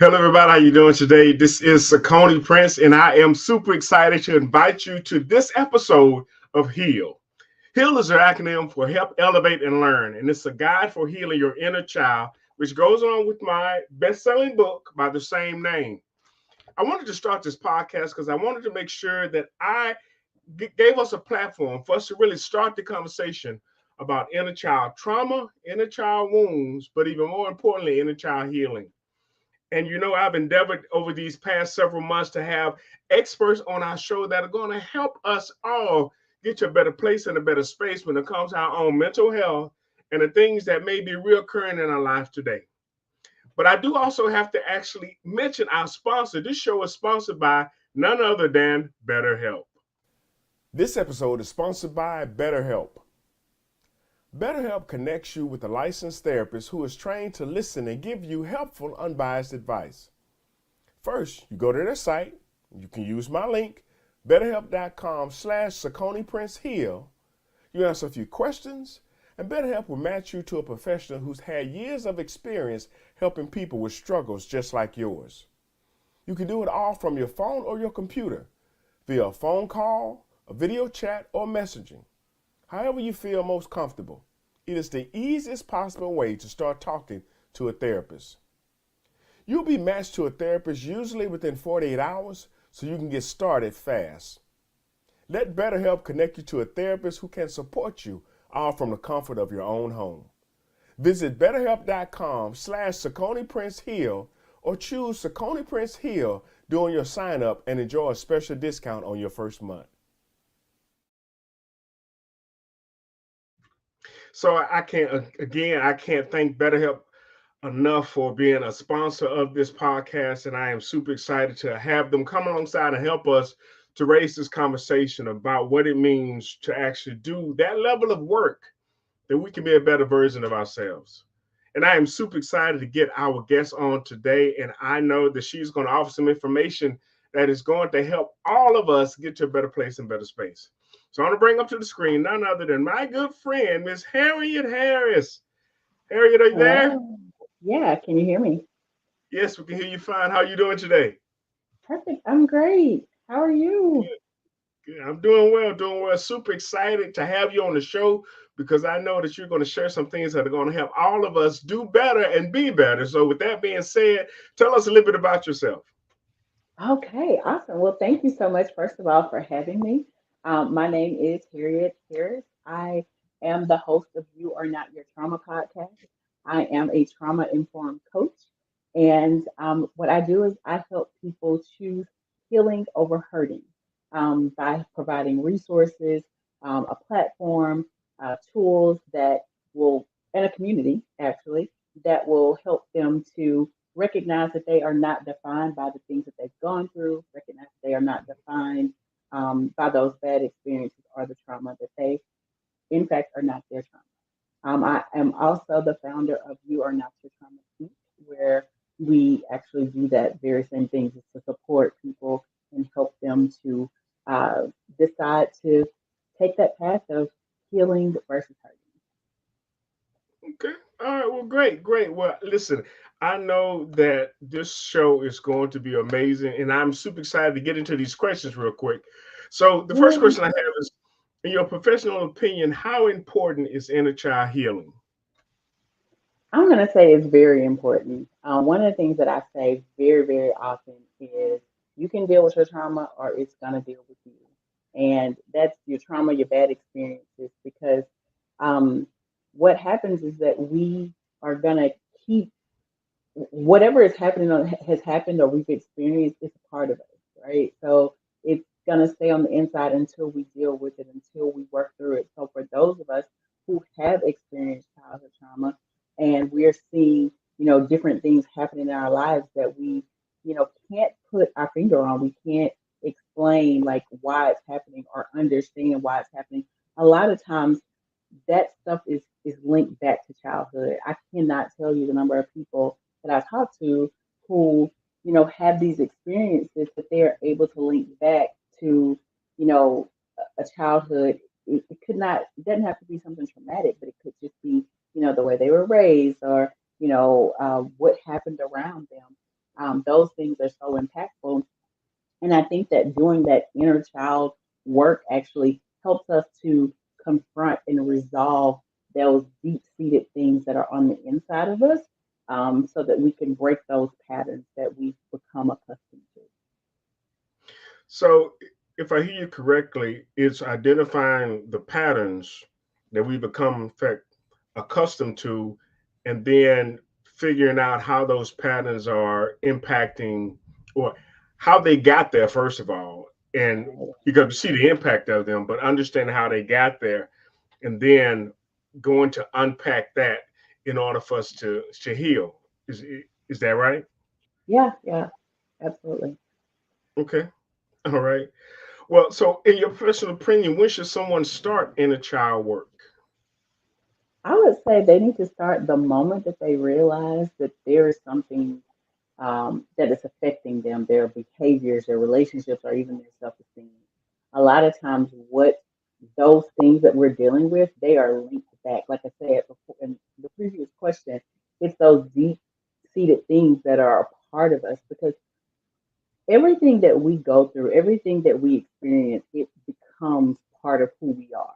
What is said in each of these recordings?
Hello, everybody. How you doing today? This is Sakoni Prince, and I am super excited to invite you to this episode of Heal. Heal is an acronym for Help, Elevate, and Learn, and it's a guide for healing your inner child, which goes on with my best-selling book by the same name. I wanted to start this podcast because I wanted to make sure that I gave us a platform for us to really start the conversation about inner child trauma, inner child wounds, but even more importantly, inner child healing. And I've endeavored over these past several months to have experts on our show that are going to help us all get to a better place and a better space when it comes to our own mental health and the things that may be reoccurring in our life today. But I do also have to actually mention our sponsor. This show is sponsored by none other than BetterHelp. This episode is sponsored by BetterHelp. BetterHelp connects you with a licensed therapist who is trained to listen and give you helpful, unbiased advice. First, you go to their site. You can use my link, betterhelp.com/SakoniPrinceHeal. You answer a few questions, and BetterHelp will match you to a professional who's had years of experience helping people with struggles just like yours. You can do it all from your phone or your computer, via a phone call, a video chat, or messaging. However you feel most comfortable, it is the easiest possible way to start talking to a therapist. You'll be matched to a therapist usually within 48 hours, so you can get started fast. Let BetterHelp connect you to a therapist who can support you all from the comfort of your own home. Visit betterhelp.com/SakoniPrinceHeal or choose Sakoni Prince Heal during your sign up and enjoy a special discount on your first month. So I can't thank BetterHelp enough for being a sponsor of this podcast. And I am super excited to have them come alongside and help us to raise this conversation about what it means to actually do that level of work that we can be a better version of ourselves. And I am super excited to get our guest on today. And I know that she's going to offer some information that is going to help all of us get to a better place and better space. So I want to bring up to the screen none other than my good friend, Miss Harriet Harris. Harriet, are you there? Hello. Yeah, can you hear me? Yes, we can hear you fine. How are you doing today? Perfect. I'm great. How are you? Good. Good. I'm doing well, doing well. Super excited to have you on the show because I know that you're going to share some things that are going to help all of us do better and be better. So, with that being said, tell us a little bit about yourself. Okay, awesome. Well, thank you so much, first of all, for having me. My name is Harriet Harris. I am the host of You Are Not Your Trauma podcast. I am a trauma informed coach. And what I do is I help people choose healing over hurting by providing resources, a platform, tools that will, and a community actually, that will help them to recognize that they are not defined by the things that they've gone through, recognize that they are not defined by those bad experiences or the trauma that they, in fact, are not their trauma. I am also the founder of You Are Not Your Trauma Inc., where we actually do that very same thing, is to support people and help them to uh, decide to take that path of healing versus hurting. Okay. All right. Well, great, great. Well, listen, I know that this show is going to be amazing, and I'm super excited to get into these questions real quick. So, the first Yeah. question I have is, in your professional opinion, how important is inner child healing? I'm going to say it's very important. One of the things that I say very, very often is you can deal with your trauma or it's going to deal with you. And that's your trauma, your bad experiences, because um, what happens is that we are going to keep whatever is happening or has happened or we've experienced is a part of us, right? So it's going to stay on the inside until we deal with it, until we work through it. So for those of us who have experienced childhood trauma and we're seeing, different things happening in our lives that we, can't put our finger on, we can't explain like why it's happening or understand why it's happening. A lot of times that stuff is linked back to childhood. I cannot tell you the number of people that I talk to who, have these experiences that they're able to link back to, a childhood. It could not, it doesn't have to be something traumatic, but it could just be, the way they were raised or, what happened around them. Those things are so impactful. And I think that doing that inner child work actually helps us to confront and resolve those deep seated things that are on the inside of us, so that we can break those patterns that we've become accustomed to. So, if I hear you correctly, it's identifying the patterns that we become, in fact, accustomed to, and then figuring out how those patterns are impacting or how they got there, first of all. And because we see the impact of them, but understanding how they got there, and then going to unpack that in order for us to heal. Is that right? Yeah, yeah, absolutely. Okay. All right. Well, so in your personal opinion, when should someone start inner child work? I would say they need to start the moment that they realize that there is something that is affecting them, their behaviors, their relationships, or even their self esteem. A lot of times, what those things that we're dealing with, they are linked back. Like I said before in the previous question, it's those deep seated things that are a part of us because everything that we go through, everything that we experience, it becomes part of who we are.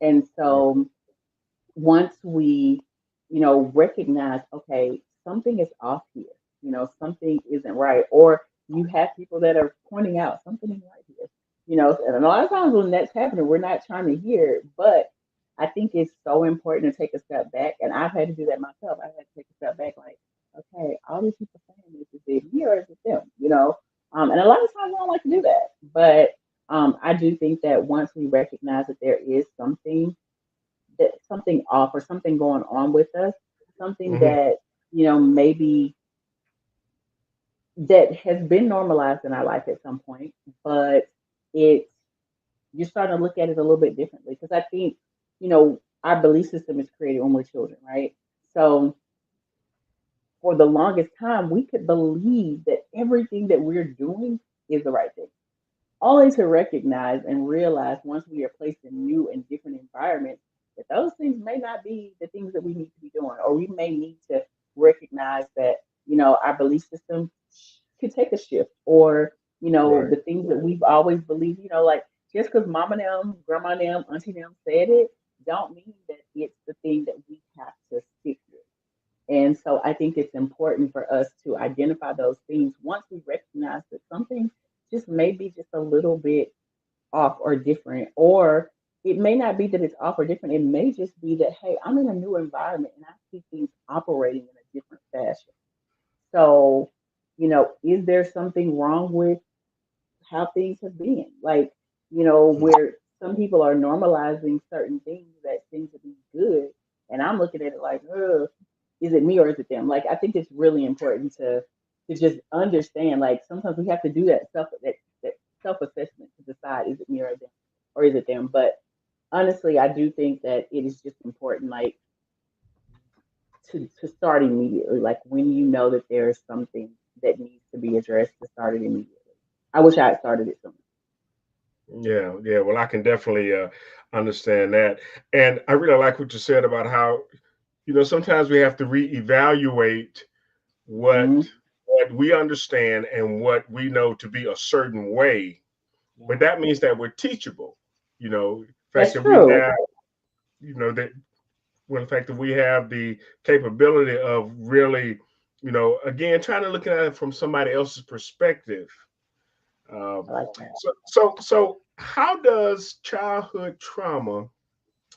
And so once we, recognize, okay, something is off here, something isn't right, or you have people that are pointing out something isn't right here, and a lot of times when that's happening, we're not trying to hear it, but I think it's so important to take a step back, and I've had to do that myself. I've had to take a step back, like, okay, all these people saying this, is it me or is it them, and a lot of times I don't like to do that, but I do think that once we recognize that there is something off or something going on with us, something Hmm. that, maybe that has been normalized in our life at some point, but it's you're starting to look at it a little bit differently. Because I think, our belief system is created when we're children, right? So for the longest time, we could believe that everything that we're doing is the right thing, only to recognize and realize once we are placed in new and different environments that those things may not be the things that we need to be doing, or we may need to recognize that, our belief system could take a shift, or, Right. the things that we've always believed, like just because mama them, grandma them, auntie them said it, don't mean that it's the thing that we have to stick with. And so I think it's important for us to identify those things once we recognize that something just may be just a little bit off or different, or it may not be that it's off or different. It may just be that, hey, I'm in a new environment and I see things operating in a different fashion. So, is there something wrong with how things have been? Like, where some people are normalizing certain things that seem to be good. And I'm looking at it like, is it me or is it them? Like, I think it's really important to just understand. Like, sometimes we have to do that self assessment to decide, is it me or them, or is it them? But honestly, I do think that it is just important, like, to start immediately. Like, when you know that there is something that needs to be addressed, to start it immediately. I wish I had started it sooner. Yeah, yeah. Well, I can definitely understand that. And I really like what you said about how, sometimes we have to reevaluate what Hmm. what we understand and what we know to be a certain way. But Yeah, that means that we're teachable. The fact that's that we true. have, that well, the fact that we have the capability of really, again, trying to look at it from somebody else's perspective. I Um, like that. so how does childhood trauma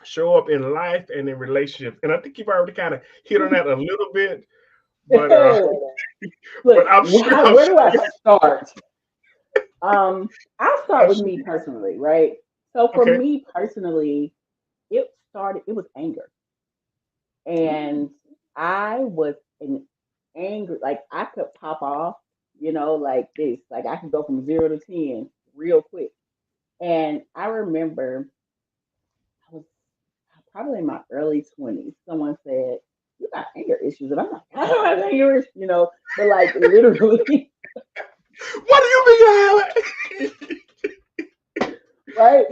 show up in life and in relationships? And I think you've already kind of hit on that a little bit, but Look, but I'm sure, where do I start? I'll start I'm with sure. me personally, right? So for Okay. me personally, it was anger. And I was an angry, like I could pop off, like this. Like I could go from 0 to 10 real quick. And I remember I was probably in my early 20s. Someone said, "You got anger issues." And I'm like, "I don't have anger issues, but like literally, What do you mean, Alan? right?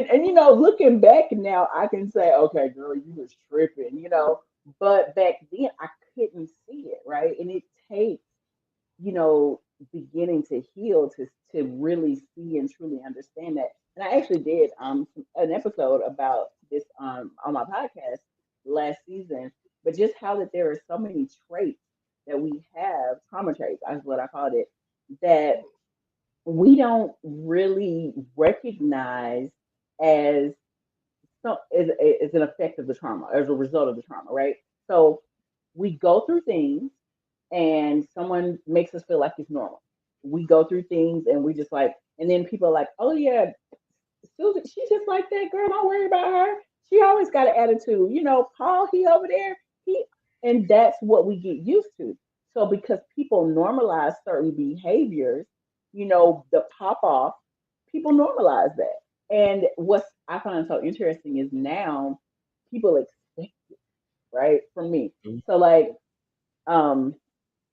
And looking back now, I can say, okay, girl, you was tripping, But back then I couldn't see it, right? And it takes you know, beginning to heal, to really see and truly understand that. And I actually did an episode about this on my podcast last season, but just how that there are so many traits that we have, trauma traits, that's what I called it, that we don't really recognize as as an effect of the trauma, as a result of the trauma, right? So we go through things and someone makes us feel like it's normal. We go through things and we just like, and then people are like, oh yeah, Susan, she's just like that girl. Don't worry about her. She always got an attitude. You know, Paul, he over there, he, and that's what we get used to. So because people normalize certain behaviors, you know, the pop off, people normalize that. And what I find so interesting is now people expect it, right, from me. So like, um,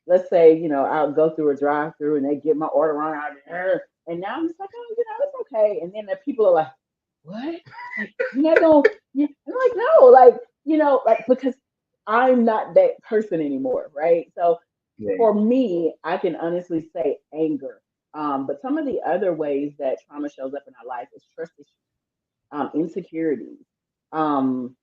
let's say, you know, I'll go through a drive through and they get my order on out there. And now I'm just like, oh, you know, it's okay. And then the people are like, what? Like, you're not going to, I'm like, no, like, you know, like, because I'm not that person anymore. Right. So Right. for me, I can honestly say anger. But some of the other ways that trauma shows up in our life is trust issues, insecurities, um,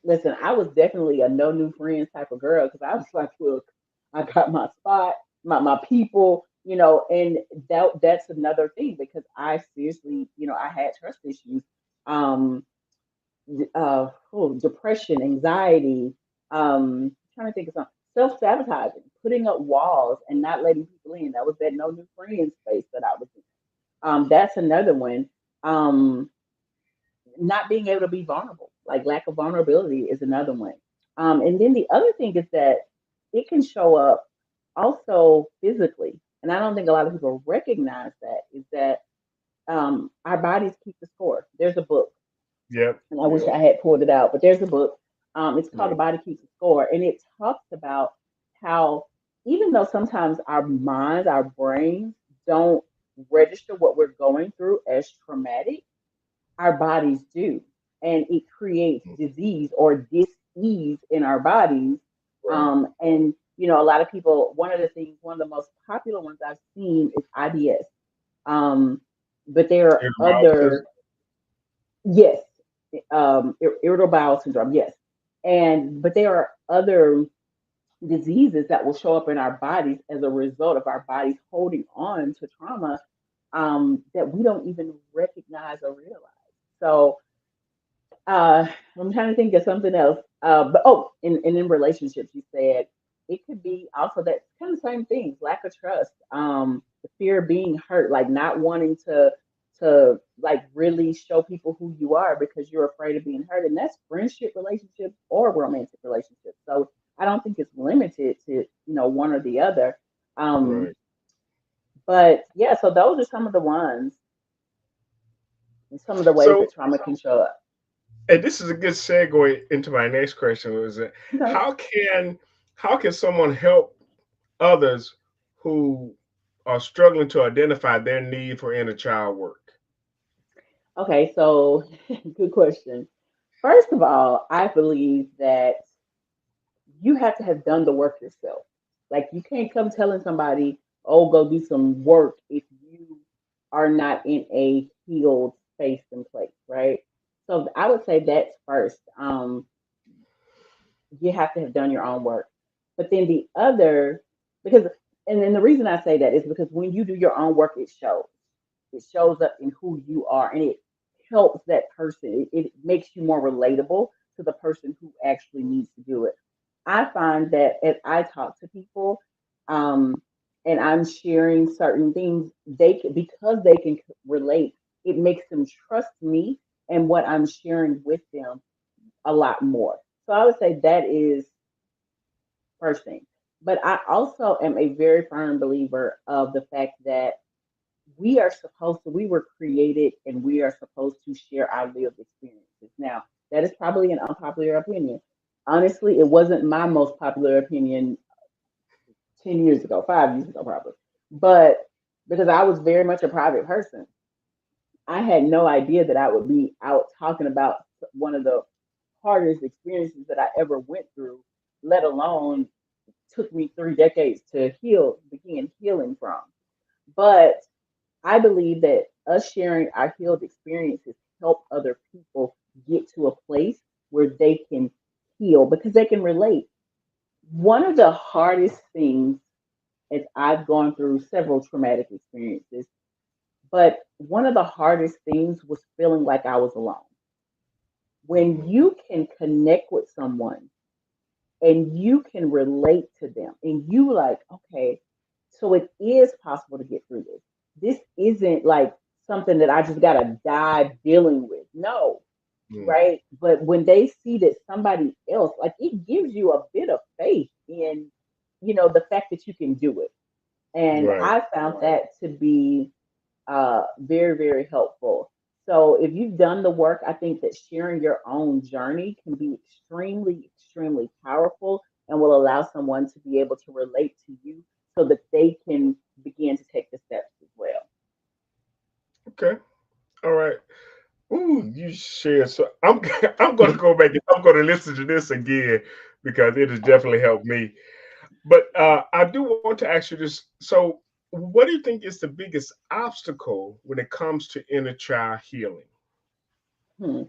listen, I was definitely a no new friends type of girl because I was like, look, I got my spot, my people, you know, and that's another thing because I seriously, you know, I had trust issues, um, depression, anxiety, trying to think of something, self sabotaging, putting up walls and not letting people in. That was that no new friends space that I was in. That's another one. Um, Not being able to be vulnerable, like lack of vulnerability is another one. And then the other thing is that it can show up also physically. And I don't think a lot of people recognize that is that our bodies keep the score. There's a book, Yep. and I wish Yep. I had pulled it out, but there's a book. It's called The Right. Body Keeps the Score, and it talks about how even though sometimes our minds, our brains don't register what we're going through as traumatic, our bodies do. And it creates disease or dis-ease in our bodies. Right. And, you know, a lot of people, one of the things, one of the most popular ones I've seen is IBS. Um, but there are Irritable bowel other, system. yes, irritable bowel syndrome, yes. But there are other diseases that will show up in our bodies as a result of our bodies holding on to trauma, that we don't even recognize or realize. So, uh, I'm trying to think of something else. But oh, in relationships, you said it could be also that kind of same things, lack of trust, the fear of being hurt, like not wanting to like really show people who you are because you're afraid of being hurt, and that's friendship relationships or romantic relationships. So I don't think it's limited to, you know, one or the other. Um, Right. but yeah, so those are some of the ones and some of the ways So, that trauma can show up. and this is a good segue into my next question was that Okay. how can how can someone help others who are struggling to identify their need for inner child work? Okay, so good question. First of all, I believe that you have to have done the work yourself. Like you can't come telling somebody, "Oh, go do some work," if you are not in a healed space and place, right? So I would say that's first. You have to have done your own work. But then the other, because, and then the reason I say that is because when you do your own work, it shows. It shows up in who you are, and it helps that person. It makes you more relatable to the person who actually needs to do it. I find that as I talk to people, um, and I'm sharing certain things, because they can relate. It makes them trust me and what I'm sharing with them a lot more. So I would say that is first thing. But I also am a very firm believer of the fact that we were created and we are supposed to share our lived experiences. Now, that is probably an unpopular opinion. Honestly, it wasn't my most popular opinion 10 years ago, 5 years ago, probably. But because I was very much a private person, I had no idea that I would be out talking about one of the hardest experiences that I ever went through, let alone took me 3 decades to begin healing from. But I believe that us sharing our healed experiences help other people get to a place where they can heal because they can relate. One of the hardest things as I've gone through several traumatic experiences, but one of the hardest things was feeling like I was alone. When Mhm. you can connect with someone and you can relate to them and you like, okay, so it is possible to get through this. This isn't like something that I just gotta die dealing with. No, Mm. right? But when they see that somebody else, like it gives you a bit of faith in, the fact that you can do it. And Right. I found that to be very, very helpful. So if you've done the work, I think that sharing your own journey can be extremely, extremely powerful and will allow someone to be able to relate to you so that they can begin to take the steps as well. Okay. All right. Ooh, you shared so I'm I'm gonna go back and I'm gonna listen to this again because it has definitely helped me. But I do want to ask you this. So what do you think is the biggest obstacle when it comes to inner child healing? Hmm.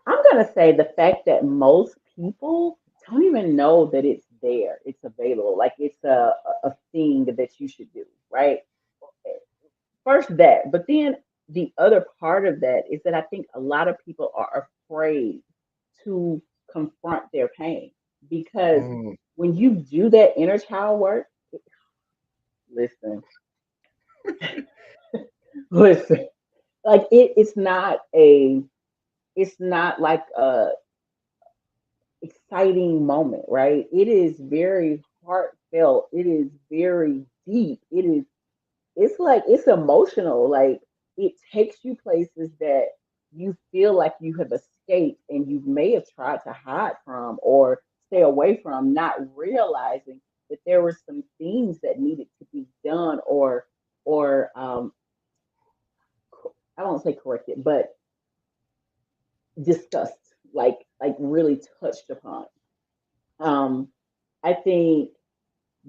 I'm going to say the fact that most people don't even know that it's there, it's available, like it's a thing that you should do, right? First that, but then the other part of that is that I think a lot of people are afraid to confront their pain because Mm, when you do that inner child work, listen, listen, like it's not like a exciting moment, right? It is very heartfelt. It is very deep. It's like it's emotional. Like it takes you places that you feel like you have escaped and you may have tried to hide from or stay away from, not realizing that there were some things that needed to be done or I won't say corrected, but discussed, like really touched upon. Um, I think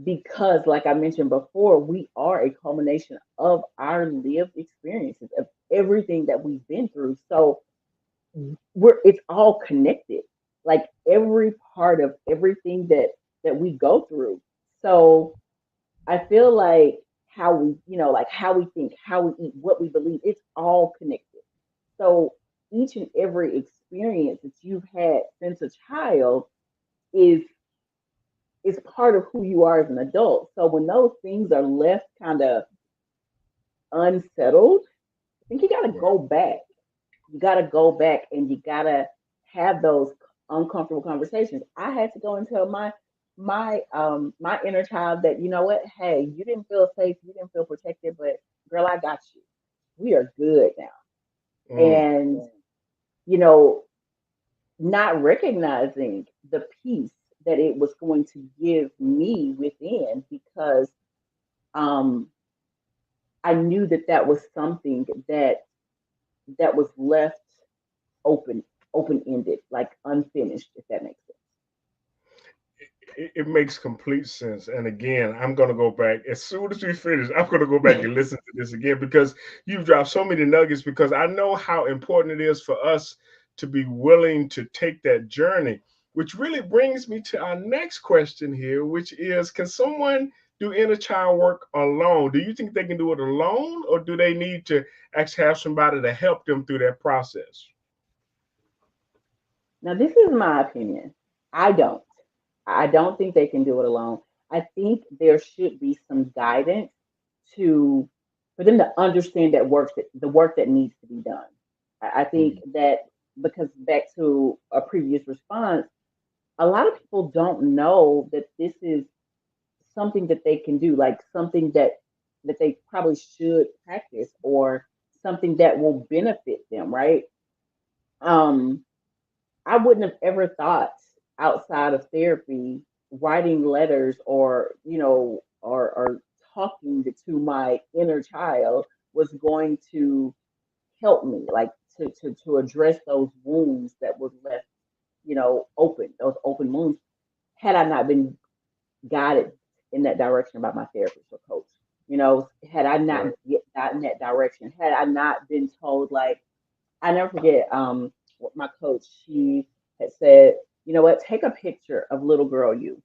because, like I mentioned before, we are a culmination of our lived experiences of everything that we've been through. So it's all connected, like every part of everything that we go through. So I feel like how we, like how we think, how we eat, what we believe, it's all connected. So each and every experience that you've had since a child is is part of who you are as an adult. So when those things are left kind of unsettled, I think you got to right. go back. You got to go back and you got to have those uncomfortable conversations. I had to go and tell my inner child that, you know what, hey, you didn't feel safe, you didn't feel protected, but girl, I got you. We are good now. Mm, And you know, not recognizing the peace that it was going to give me within because um, I knew that that was something that was left open, open ended, like unfinished, if that makes sense. it makes complete sense. And again, I'm going to go back as soon as we finish. I'm going to go back and listen to this again because you've dropped so many nuggets. Because I know how important it is for us to be willing to take that journey. Which really brings me to our next question here, which is: can someone do inner child work alone? Do you think they can do it alone, or do they need to actually have somebody to help them through that process? Now, this is my opinion. I don't. I don't think they can do it alone. I think there should be some guidance to for them to understand that the work that needs to be done. I think Mm, that because back to a previous response, a lot of people don't know that this is something that they can do, like something that they probably should practice or something that will benefit them, right? Um, I wouldn't have ever thought outside of therapy, writing letters or, or talking to my inner child was going to help me, like to address those wounds that were left, open, those open wounds, had I not been guided in that direction by my therapist or coach. You know, had I not Right. gotten that direction, had I not been told, like, I never forget what my coach, she had said, you know what, take a picture of little girl you,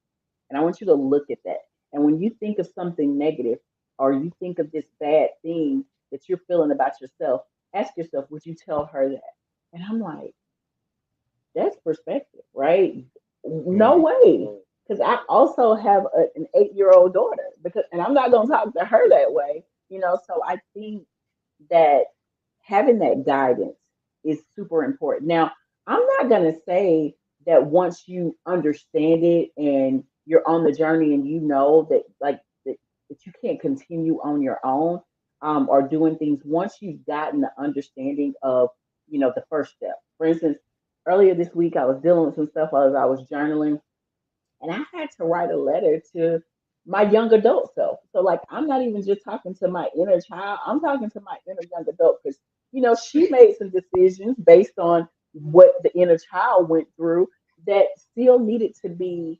and I want you to look at that. And when you think of something negative or you think of this bad thing that you're feeling about yourself, ask yourself, would you tell her that? And I'm like, that's perspective, right? No Mm, way. Because I also have an 8-year-old daughter, because, and I'm not going to talk to her that way, you know. So I think that having that guidance is super important. Now, I'm not going to say that once you understand it and you're on the journey and you know that, like, that you can't continue on your own, or doing things once you've gotten the understanding of, you know, the first step. For instance, earlier this week, I was dealing with some stuff as I was journaling, and I had to write a letter to my young adult self. So, like, I'm not even just talking to my inner child, I'm talking to my inner young adult, because, you know, she made some decisions based on what the inner child went through that still needed to be,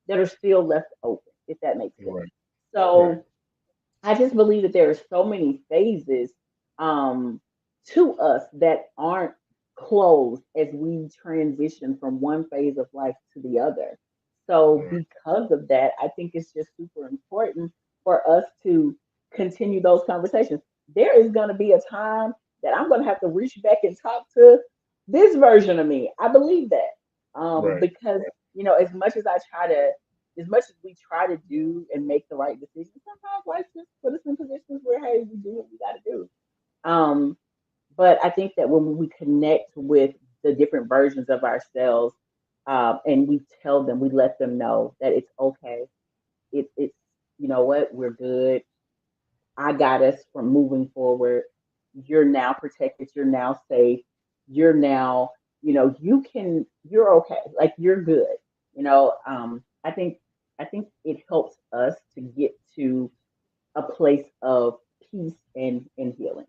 that are still left open, if that makes sense. right. Right. So, I just believe that there are so many phases, um, to us that aren't closed as we transition from one phase of life to the other. So, Right. because of that, I think it's just super important for us to continue those conversations. There is going to be a time that I'm going to have to reach back and talk to this version of me. I believe that, Right. because, you know, as much as we try to do and make the right decisions, sometimes life just put us in positions where, hey, we do what we got to do. Um, but I think that when we connect with the different versions of ourselves, and we tell them, we let them know that it's okay. It's, you know what, we're good. I got us from moving forward. You're now protected. You're now safe. You're now, you know, you're okay. Like, you're good. You know, I think it helps us to get to a place of peace and healing.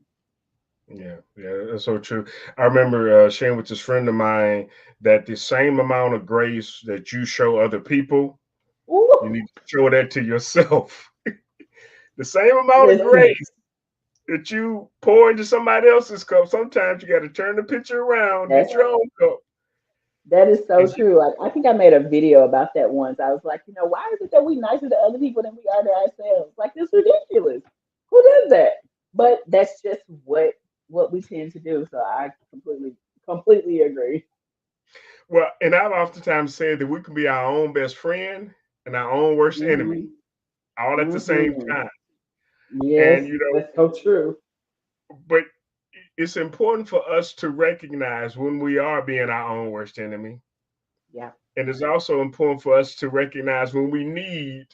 Yeah, yeah, that's so true. I remember sharing with this friend of mine that the same amount of grace that you show other people, you Ooh, need to show that to yourself. The same amount of listen, grace that you pour into somebody else's cup, sometimes you got to turn the pitcher around, that's get your own cup. that is so And true. Like, I think I made a video about that once. I was like, you know, why is it that we nicer to other people than we are to ourselves? Like, it's ridiculous. Who does that? But that's just what we tend to do. So I completely agree. well, and I've oftentimes said that we can be our own best friend and our own worst enemy Hmm. all at the same Hmm. time. Yes, And you know, that's so true. but it's important for us to recognize when we are being our own worst enemy. Yeah. And it's also important for us to recognize when we need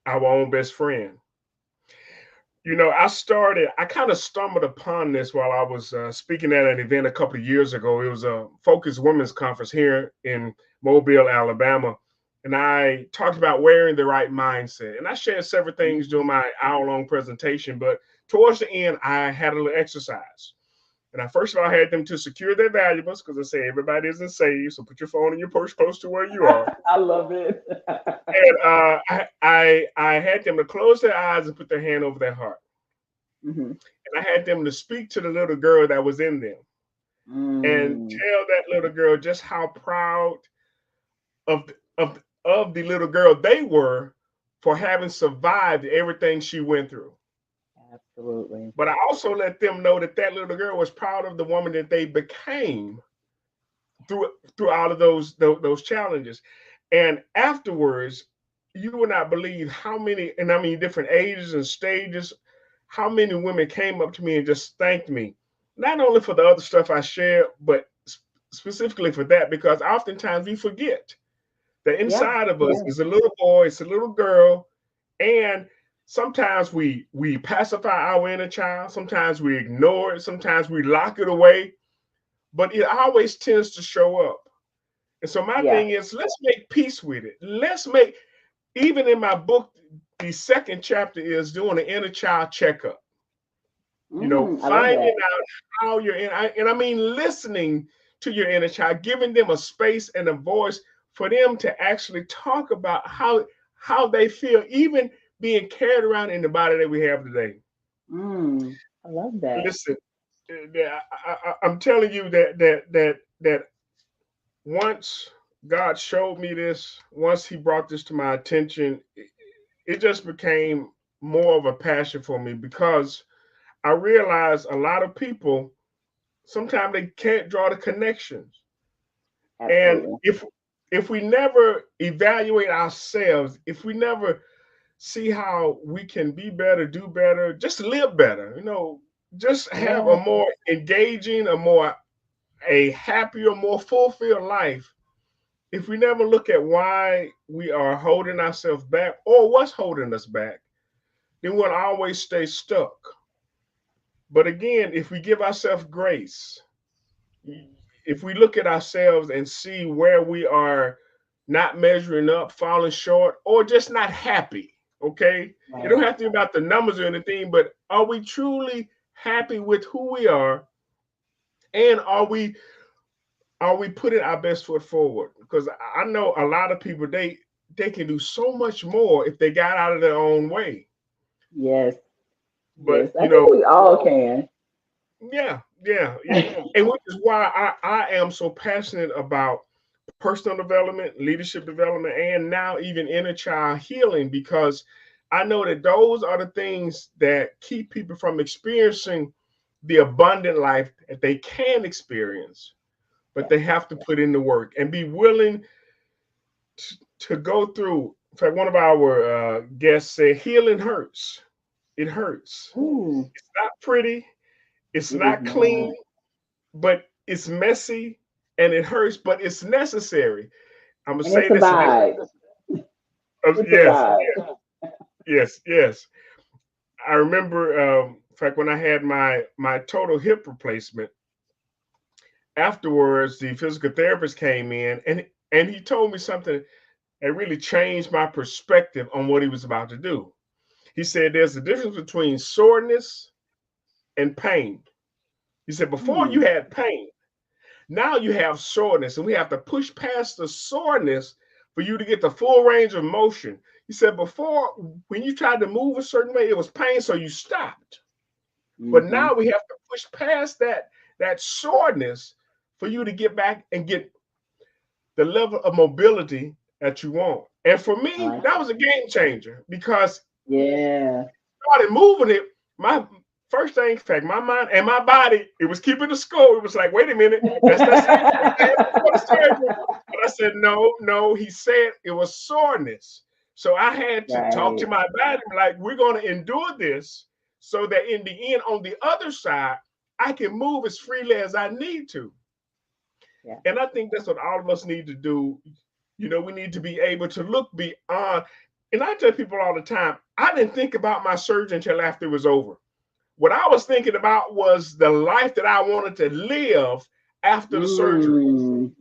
our own best friend. You know, I kind of stumbled upon this while I was speaking at an event a couple of years ago. It was a focused women's conference here in Mobile, Alabama. And I talked about wearing the right mindset. And I shared several things during Hmm. my hour long presentation. But towards the end, I had a little exercise. And I first of all had them to secure their valuables because I say everybody isn't saved. So put your phone in your purse close to where you are. I love it. And I had them to close their eyes and put their hand over their heart. Hmm. And I had them to speak to the little girl that was in them and Mm, tell that little girl just how proud of the little girl they were for having survived everything she went through. absolutely. But I also let them know that that little girl was proud of the woman that they became through all of those challenges. And afterwards, you would not believe how many, and I mean different ages and stages, how many women came up to me and just thanked me, not only for the other stuff I shared, but specifically for that, because oftentimes we forget that Yeah. inside of us Yeah. is a little boy, it's a little girl, and sometimes we pacify our inner child, sometimes we ignore it, sometimes we lock it away, but it always tends to show up. And so my Yeah. thing is, let's make peace with it. Let's make, even in my book, the second chapter is doing an inner child checkup. You know, I love finding that. out how you're in, and I mean listening to your inner child, giving them a space and a voice for them to actually talk about how they feel, even being carried around in the body that we have today. I love that. Listen, I'm telling you that once God showed me this, once He brought this to my attention, it just became more of a passion for me because I realized a lot of people sometimes they can't draw the connections. And Absolutely. if we never evaluate ourselves, if we never see how we can be better, do better, just live better, just have a Yeah. more engaging, a happier, more fulfilled life. If we never look at why we are holding ourselves back or what's holding us back, then we'll always stay stuck. But again, if we give ourselves grace, if we look at ourselves and see where we are not measuring up, falling short, or just not happy, okay? It don't Right. have to be about the numbers or anything, but are we truly happy with who we are? And are we putting our best foot forward? Because I know a lot of people they can do so much more if they got out of their own way. Yes. But Yes. I think we all can. yeah. And which is why I am so passionate about personal development, leadership development, and now even inner child healing, because I know that those are the things that keep people from experiencing the abundant life that they can experience, but Yeah. they have to put in the work and be willing to go through. In fact, one of our guests said, healing hurts. It hurts. Ooh, It's not pretty. It's it is not clean, not. but it's messy and it hurts, but it's necessary. I'm gonna And it's say a this again. vibe. It's a Yes, vibe. yes. I remember, in fact, when I had my total hip replacement. Afterwards, the physical therapist came in and he told me something that really changed my perspective on what he was about to do. He said, "There's a difference between soreness and pain." He said, "Before you Hmm. had pain. Now you have soreness, and we have to push past the soreness for you to get the full range of motion." He said, "Before, when you tried to move a certain way, it was pain, so you stopped. But Mm-hmm. now we have to push past that soreness for you to get back and get the level of mobility that you want." And for I me, like that that. was a game changer because Yeah. started moving it, my first thing, in fact, my mind and my body, it was keeping the score. It was like, wait a minute, that's that same thing I had before the surgery. But I said, no, no. He said it was soreness. So I had to talk to Right. my body, like, we're going to endure this so that in the end, on the other side, I can move as freely as I need to. Yeah. And I think that's what all of us need to do. We need to be able to look beyond. And I tell people all the time, I didn't think about my surgery until after it was over. What I was thinking about was the life that I wanted to live after the surgery. Mm.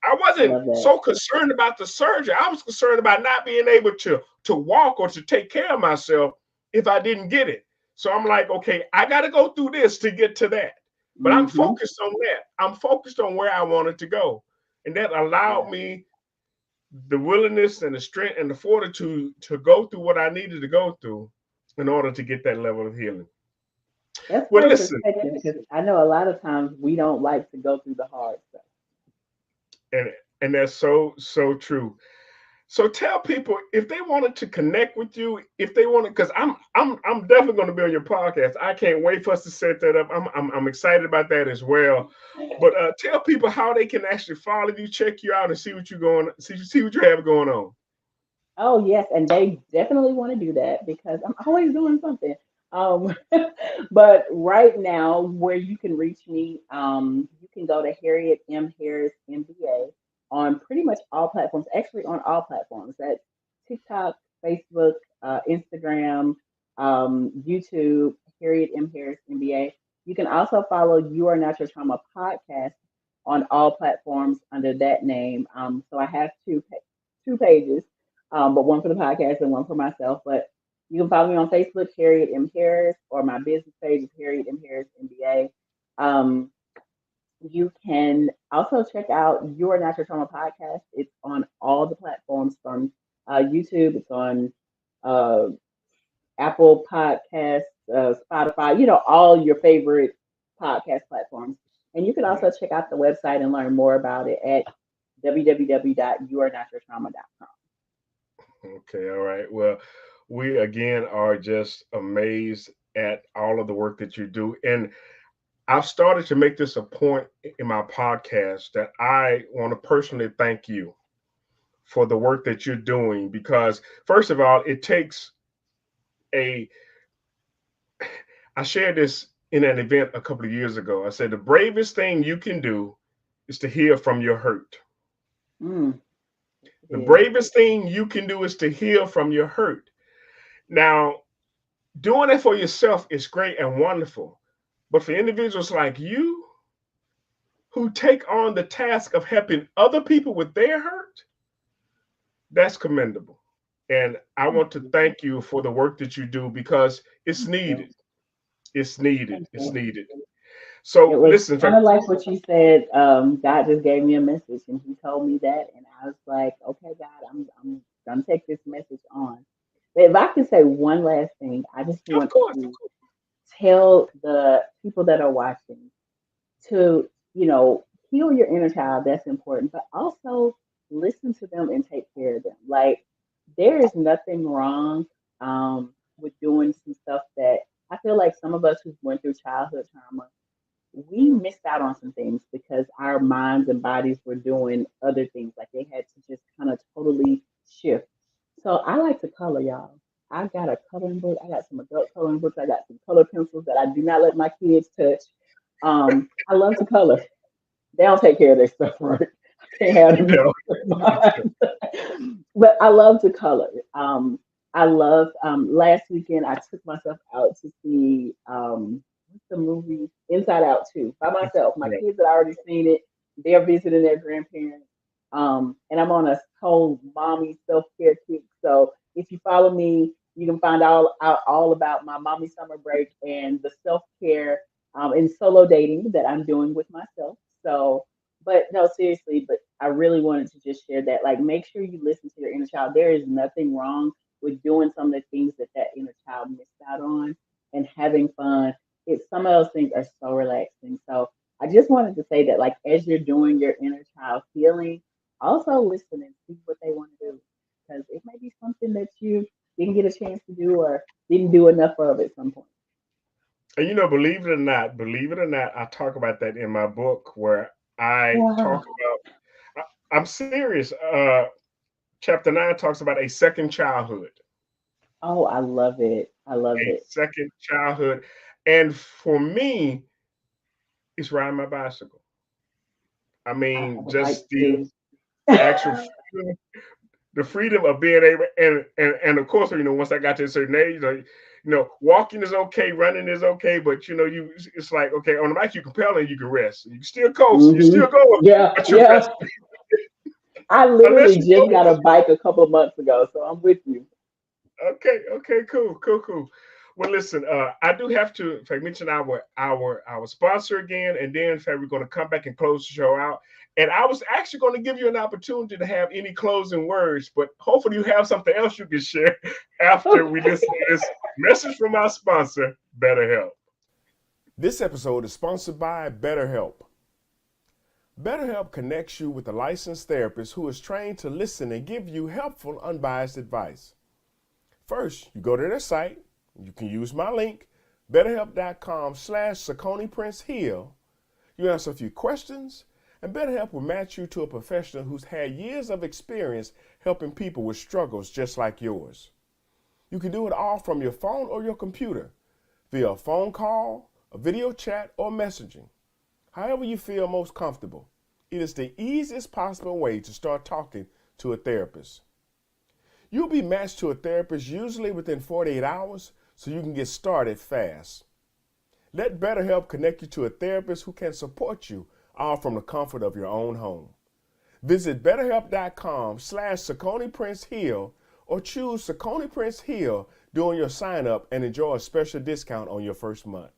I I wasn't love that. so concerned about the surgery. I was concerned about not being able to walk or to take care of myself if I didn't get it. So I'm like, okay, I got to go through this to get to that. But I'm Mm-hmm. focused on that. I'm focused on where I wanted to go. And that allowed Yeah. me the willingness and the strength and the fortitude to go through what I needed to go through in order to get that level of healing. That's Well, great listen, perspective because I know a lot of times we don't like to go through the hard stuff. and and that's so true. So tell people if they wanted to connect with you, if they wanted, because I'm definitely going to be on your podcast. I can't wait for us to set that up. I'm excited about that as well. But tell people how they can actually follow you, check you out, and see what see what you have going on. Oh yes, and they definitely want to do that because I'm always doing something. Um, but right now, where you can reach me, you can go to Harriet M. Harris MBA on pretty much all platforms. Actually, on all platforms. That's TikTok, Facebook, Instagram, YouTube. Harriet M. Harris MBA. You can also follow You Are Not Your Trauma podcast on all platforms under that name. So I have two pages, but one for the podcast and one for myself. But you can follow me on Facebook, Harriet M. Harris, or my business page is Harriet M. Harris MBA. Um, you can also check out Your Natural Trauma podcast. It's on all the platforms from YouTube. It's on uh, Apple Podcasts, Spotify. All your favorite podcast platforms. And you can Yeah. also check out the website and learn more about it at www.youarnotyourtrauma.com. Okay, all right. Well, we again are just amazed at all of the work that you do. And I've started to make this a point in my podcast that I want to personally thank you for the work that you're doing because, first of all, it takes a, I shared this in an event a couple of years ago. I said, the bravest thing you can do is to heal from your hurt. Mm, it The is. bravest thing you can do is to heal from your hurt. Now, doing it for yourself is great and wonderful. But for individuals like you who take on the task of helping other people with their hurt, that's commendable. And I Thank want to you. thank you for the work that you do because it's Thank you. needed. It's needed. Thank It's you. needed. It So was listen, kind of like what you said. God just gave me a message, and He told me that, and I was like, "Okay, God, I'm gonna take this message on." But if I could say one last thing, I just of want course, of to course. tell the people that are watching to, heal your inner child. That's important, but also listen to them and take care of them. Like there is nothing wrong with doing some stuff that I feel like some of us who went through childhood trauma, we missed out on some things because our minds and bodies were doing other things. Like they had to just kind of totally shift. So I like to color, y'all. I got a coloring book. I got some adult coloring books. I got some color pencils that I do not let my kids touch. I love to color. They don't take care of their stuff right. I can't have You them know, but I love to color. I love last weekend I took myself out to see what's the movie Inside Out 2 by myself. My right. kids had already seen it. They're visiting their grandparents. And I'm on a whole mommy self-care kick. So if you follow me, you can find out all about my mommy summer break and the self-care and solo dating that I'm doing with myself. So but no, seriously, but I really wanted to just share that. Like, make sure you listen to your inner child. There is nothing wrong with doing some of the things that that inner child missed out on and having fun. Some of those things are so relaxing. So I just wanted to say that, like, as you're doing your inner child healing, also listen and see what they want to do because it may be something that you didn't get a chance to do or didn't do enough of at some point. And believe it or not, I talk about that in my book where I talk Wow. about. I'm serious. Chapter 9 talks about a second childhood, Oh, I love it. I love a it. second childhood, and for me, it's riding my bicycle. I I mean, have a bike just the too. actual freedom, the freedom of being able, and of course, once I got to a certain age, walking is okay, running is okay, but it's like okay, on the bike you can pedal and you can rest, you can still coast, you Hmm. still going, Yeah, but you're yeah. resting I unless literally you just got go. a bike a couple of months ago, so I'm with you. Okay, okay, cool. Well, listen, I do have to, in fact, mention our sponsor again, and then, in fact, we're going to come back and close the show out. And I was actually going to give you an opportunity to have any closing words, but hopefully, you have something else you can share after we listen to this message from our sponsor, BetterHelp. This episode is sponsored by BetterHelp. BetterHelp connects you with a licensed therapist who is trained to listen and give you helpful, unbiased advice. First, you go to their site. You can use my link, betterhelp.com/SaconiPrinceHeal. You answer a few questions, and BetterHelp will match you to a professional who's had years of experience helping people with struggles just like yours. You can do it all from your phone or your computer, via a phone call, a video chat, or messaging. However you feel most comfortable. It is the easiest possible way to start talking to a therapist. You'll be matched to a therapist usually within 48 hours so you can get started fast. Let BetterHelp connect you to a therapist who can support you all from the comfort of your own home. Visit betterhelp.com/SaconiPrinceHeal or choose Saconi Prince Heal during your sign up and enjoy a special discount on your first month.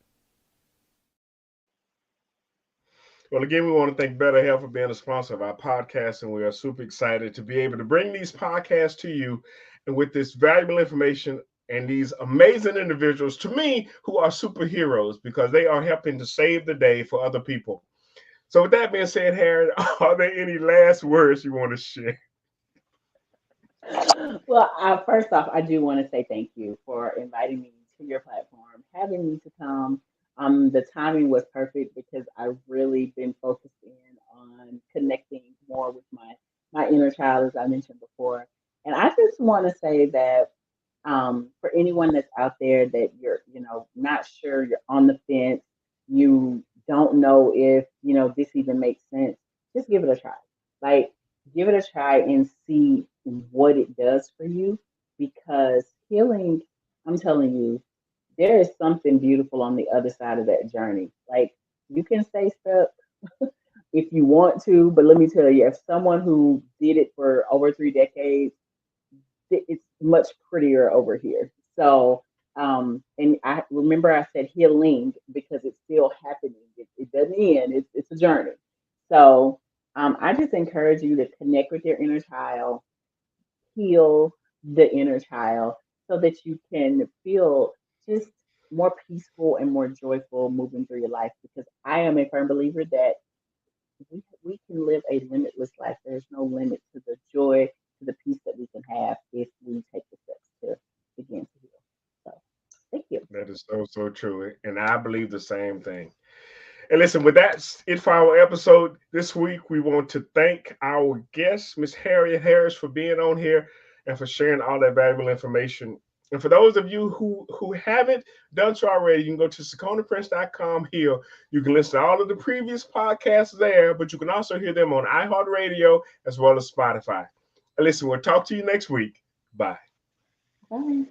Well, again, we want to thank Better Health for being a sponsor of our podcast, and we are super excited to be able to bring these podcasts to you and with this valuable information and these amazing individuals, to me, who are superheroes because they are helping to save the day for other people. So, with that being said, Harriet, are there any last words you want to share? Well, first off, I do want to say thank you for inviting me to your platform, having me to come. The timing was perfect because I've really been focused in on connecting more with my inner child, as I mentioned before. And I just want to say that for anyone that's out there that you're, not sure, you're on the fence, you don't know if, this even makes sense, just give it a try. Like, give it a try and see what it does for you because healing, I'm telling you, there is something beautiful on the other side of that journey. Like, you can stay stuck if you want to, but let me tell you, if someone who did it for over 3 decades, it's much prettier over here. So, and I remember I said healing because it's still happening. It doesn't end. It's a journey. So, I just encourage you to connect with your inner child, heal the inner child, so that you can feel just more peaceful and more joyful moving through your life. Because I am a firm believer that we can live a limitless life. There's no limit to the joy, to the peace that we can have if we take the steps to begin to heal. So, thank you. That is so, so true. And I believe the same thing. And listen, with that, it for our episode this week. We want to thank our guest, Miss Harriet Harris, for being on here and for sharing all that valuable information. And for those of you who haven't done so already, you can go to seconaprince.com here. You can listen to all of the previous podcasts there, but you can also hear them on iHeartRadio as well as Spotify. And listen, we'll talk to you next week. Bye. Bye.